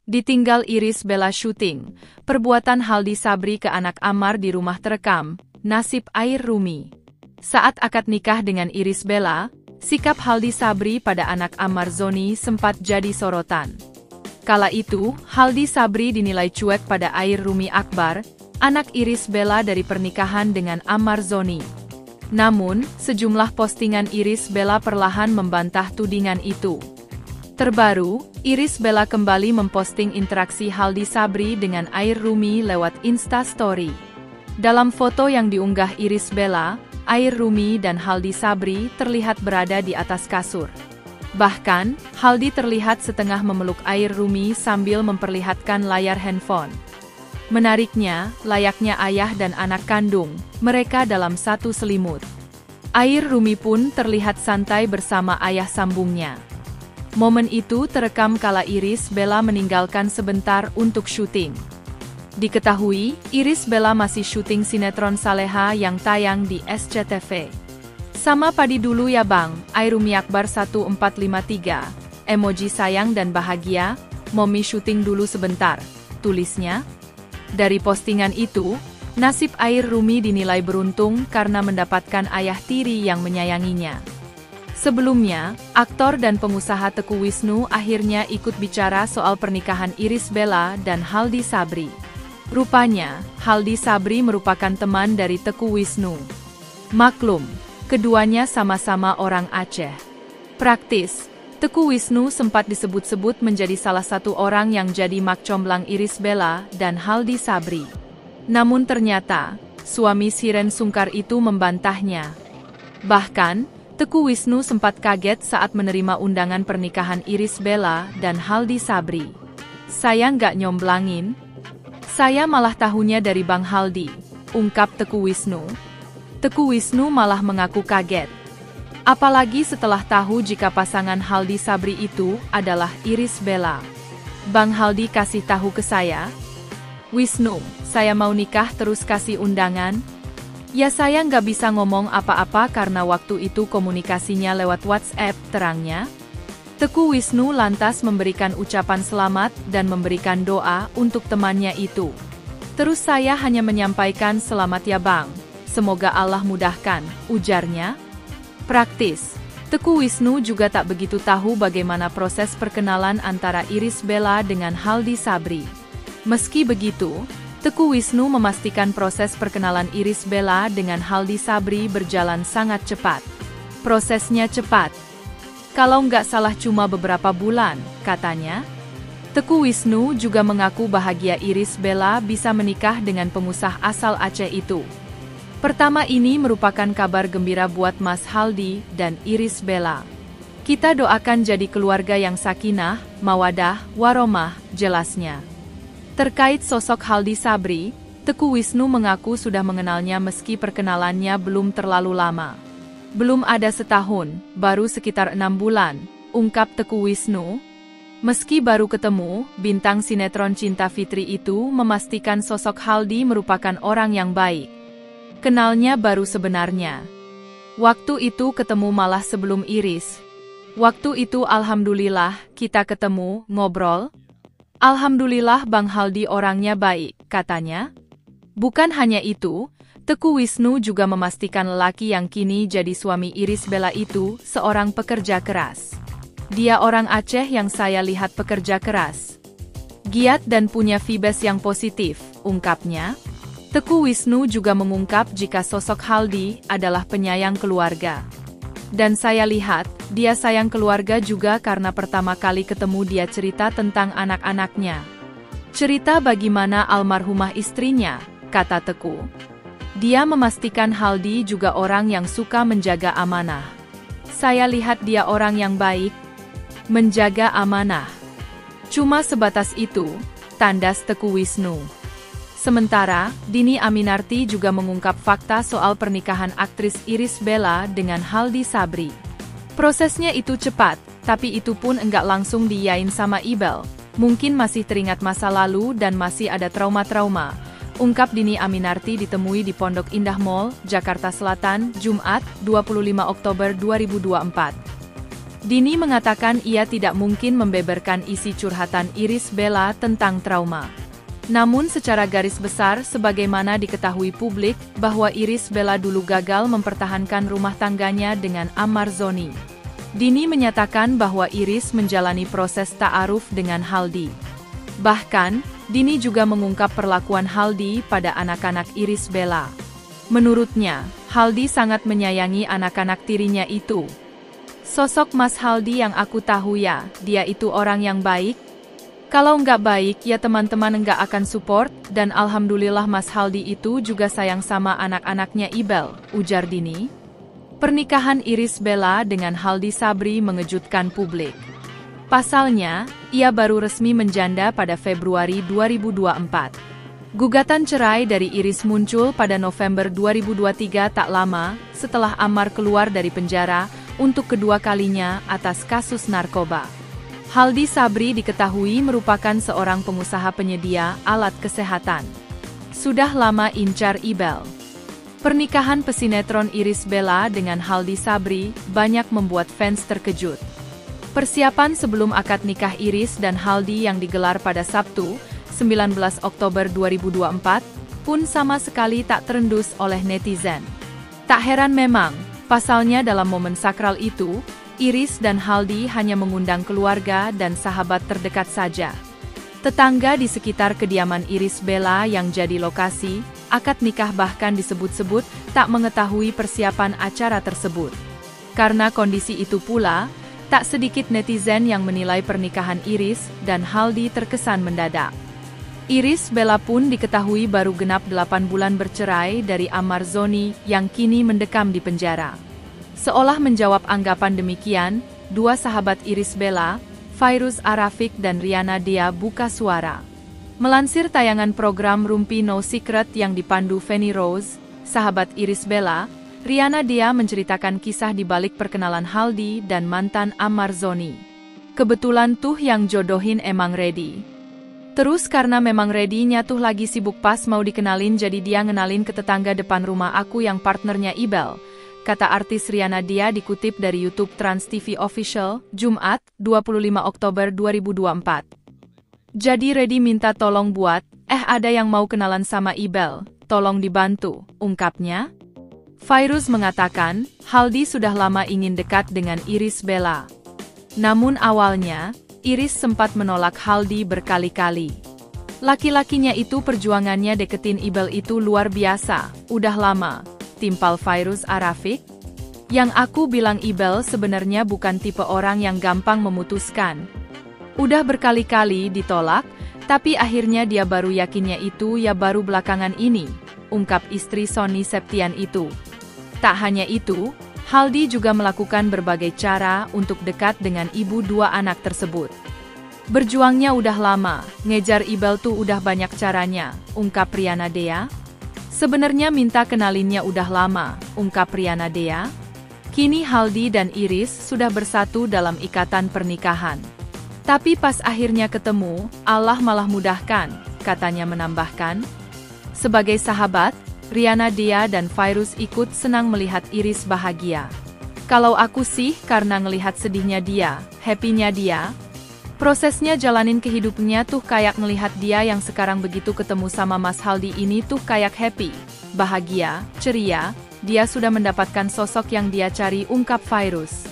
Ditinggal Irish Bella syuting, perbuatan Haldi Sabri ke anak Ammar di rumah terekam, nasib Air Rumi. Saat akad nikah dengan Irish Bella, sikap Haldi Sabri pada anak Ammar Zoni sempat jadi sorotan. Kala itu, Haldi Sabri dinilai cuek pada Air Rumi Akbar, anak Irish Bella dari pernikahan dengan Ammar Zoni. Namun, sejumlah postingan Irish Bella perlahan membantah tudingan itu. Terbaru, Irish Bella kembali memposting interaksi Haldi Sabri dengan Air Rumi lewat Insta Story. Dalam foto yang diunggah Irish Bella, Air Rumi dan Haldi Sabri terlihat berada di atas kasur. Bahkan, Haldi terlihat setengah memeluk Air Rumi sambil memperlihatkan layar handphone. Menariknya, layaknya ayah dan anak kandung, mereka dalam satu selimut. Air Rumi pun terlihat santai bersama ayah sambungnya. Momen itu terekam kala Irish Bella meninggalkan sebentar untuk syuting. Diketahui, Irish Bella masih syuting sinetron Saleha yang tayang di SCTV. Sama padi dulu ya bang, Air Rumi Akbar 1453, emoji sayang dan bahagia, mommy syuting dulu sebentar, tulisnya. Dari postingan itu, nasib Air Rumi dinilai beruntung karena mendapatkan ayah tiri yang menyayanginya. Sebelumnya, aktor dan pengusaha Teuku Wisnu akhirnya ikut bicara soal pernikahan Irish Bella dan Haldi Sabri. Rupanya, Haldi Sabri merupakan teman dari Teuku Wisnu. Maklum, keduanya sama-sama orang Aceh. Praktis, Teuku Wisnu sempat disebut-sebut menjadi salah satu orang yang jadi makcomblang Irish Bella dan Haldi Sabri. Namun ternyata, suami Shiren Sungkar itu membantahnya. Bahkan, Teuku Wisnu sempat kaget saat menerima undangan pernikahan Irish Bella dan Haldi Sabri. Saya nggak nyomblangin. Saya malah tahunya dari Bang Haldi, ungkap Teuku Wisnu. Teuku Wisnu malah mengaku kaget. Apalagi setelah tahu jika pasangan Haldi Sabri itu adalah Irish Bella. Bang Haldi kasih tahu ke saya, Wisnu, saya mau nikah terus kasih undangan. Ya saya nggak bisa ngomong apa-apa karena waktu itu komunikasinya lewat WhatsApp, terangnya. Teuku Wisnu lantas memberikan ucapan selamat dan memberikan doa untuk temannya itu. Terus saya hanya menyampaikan selamat ya bang, semoga Allah mudahkan, ujarnya. Praktis, Teuku Wisnu juga tak begitu tahu bagaimana proses perkenalan antara Irish Bella dengan Haldi Sabri. Meski begitu, Teuku Wisnu memastikan proses perkenalan Irish Bella dengan Haldi Sabri berjalan sangat cepat. Prosesnya cepat. Kalau nggak salah cuma beberapa bulan, katanya. Teuku Wisnu juga mengaku bahagia Irish Bella bisa menikah dengan pengusaha asal Aceh itu. Pertama ini merupakan kabar gembira buat Mas Haldi dan Irish Bella. Kita doakan jadi keluarga yang sakinah, mawadah, warahmah, jelasnya. Terkait sosok Haldi Sabri, Teuku Wisnu mengaku sudah mengenalnya meski perkenalannya belum terlalu lama. Belum ada setahun, baru sekitar 6 bulan, ungkap Teuku Wisnu. Meski baru ketemu, bintang sinetron Cinta Fitri itu memastikan sosok Haldi merupakan orang yang baik. Kenalnya baru sebenarnya. Waktu itu ketemu malah sebelum Irish. Waktu itu alhamdulillah, kita ketemu, ngobrol. Alhamdulillah Bang Haldi orangnya baik, katanya. Bukan hanya itu, Teuku Wisnu juga memastikan lelaki yang kini jadi suami Irish Bella itu seorang pekerja keras. Dia orang Aceh yang saya lihat pekerja keras. Giat dan punya vibes yang positif, ungkapnya. Teuku Wisnu juga mengungkap jika sosok Haldi adalah penyayang keluarga. Dan saya lihat, dia sayang keluarga juga karena pertama kali ketemu dia cerita tentang anak-anaknya. Cerita bagaimana almarhumah istrinya, kata Teuku. Dia memastikan Haldi juga orang yang suka menjaga amanah. Saya lihat dia orang yang baik, menjaga amanah. Cuma sebatas itu, tandas Teuku Wisnu. Sementara, Dhini Aminarti juga mengungkap fakta soal pernikahan aktris Irish Bella dengan Haldi Sabri. Prosesnya itu cepat, tapi itu pun enggak langsung diiyain sama Ibel. Mungkin masih teringat masa lalu dan masih ada trauma-trauma, ungkap Dhini Aminarti ditemui di Pondok Indah Mall, Jakarta Selatan, Jumat, 25 Oktober 2024. Dini mengatakan ia tidak mungkin membeberkan isi curhatan Irish Bella tentang trauma. Namun secara garis besar sebagaimana diketahui publik bahwa Irish Bella dulu gagal mempertahankan rumah tangganya dengan Ammar Zoni. Dini menyatakan bahwa Irish menjalani proses ta'aruf dengan Haldi. Bahkan, Dini juga mengungkap perlakuan Haldi pada anak-anak Irish Bella. Menurutnya, Haldi sangat menyayangi anak-anak tirinya itu. Sosok Mas Haldi yang aku tahu ya, dia itu orang yang baik. Kalau nggak baik ya teman-teman nggak akan support, dan alhamdulillah Mas Haldi itu juga sayang sama anak-anaknya Ibel, ujar Dini. Pernikahan Irish Bella dengan Haldi Sabri mengejutkan publik. Pasalnya, ia baru resmi menjanda pada Februari 2024. Gugatan cerai dari Irish muncul pada November 2023 tak lama setelah Ammar keluar dari penjara untuk kedua kalinya atas kasus narkoba. Haldi Sabri diketahui merupakan seorang pengusaha penyedia alat kesehatan. Sudah lama incar Ibel. Pernikahan pesinetron Irish Bella dengan Haldi Sabri banyak membuat fans terkejut. Persiapan sebelum akad nikah Irish dan Haldi yang digelar pada Sabtu, 19 Oktober 2024, pun sama sekali tak terendus oleh netizen. Tak heran memang, pasalnya dalam momen sakral itu, Irish dan Haldi hanya mengundang keluarga dan sahabat terdekat saja. Tetangga di sekitar kediaman Irish Bella yang jadi lokasi akad nikah bahkan disebut-sebut tak mengetahui persiapan acara tersebut. Karena kondisi itu pula, tak sedikit netizen yang menilai pernikahan Irish dan Haldi terkesan mendadak. Irish Bella pun diketahui baru genap 8 bulan bercerai dari Ammar Zoni yang kini mendekam di penjara. Seolah menjawab anggapan demikian, dua sahabat Irish Bella, Fairuz Arafiq dan Riana Dea buka suara. Melansir tayangan program Rumpi No Secret yang dipandu Feni Rose, sahabat Irish Bella, Riana Dea menceritakan kisah di balik perkenalan Haldi dan mantan Ammar Zoni. Kebetulan tuh yang jodohin emang ready. Terus karena memang ready-nya tuh lagi sibuk pas mau dikenalin jadi dia ngenalin ke tetangga depan rumah aku yang partnernya Ibel, kata artis Riana Dea dikutip dari YouTube Trans TV Official, Jumat, 25 Oktober 2024. Jadi ready minta tolong buat, ada yang mau kenalan sama Ibel, tolong dibantu, ungkapnya. Fairuz mengatakan, Haldi sudah lama ingin dekat dengan Irish Bella. Namun awalnya, Irish sempat menolak Haldi berkali-kali. Laki-lakinya itu perjuangannya deketin Ibel itu luar biasa, udah lama, timpal Fairuz Arafiq. Yang aku bilang Ibel sebenarnya bukan tipe orang yang gampang memutuskan. Udah berkali-kali ditolak, tapi akhirnya dia baru yakinnya itu ya baru belakangan ini, ungkap istri Sony Septian itu. Tak hanya itu, Haldi juga melakukan berbagai cara untuk dekat dengan ibu dua anak tersebut. Berjuangnya udah lama, ngejar Ibel tuh udah banyak caranya, ungkap Riana Dea. Sebenarnya minta kenalinnya udah lama, ungkap Riana Dea. Kini Haldi dan Irish sudah bersatu dalam ikatan pernikahan. Tapi pas akhirnya ketemu, Allah malah mudahkan, katanya menambahkan. Sebagai sahabat, Riana Dea dan Fairuz ikut senang melihat Irish bahagia. Kalau aku sih karena ngelihat sedihnya dia, happy-nya dia. Prosesnya jalanin kehidupannya tuh kayak ngelihat dia yang sekarang begitu ketemu sama Mas Haldi ini tuh kayak happy, bahagia, ceria, dia sudah mendapatkan sosok yang dia cari, ungkap Fairuz.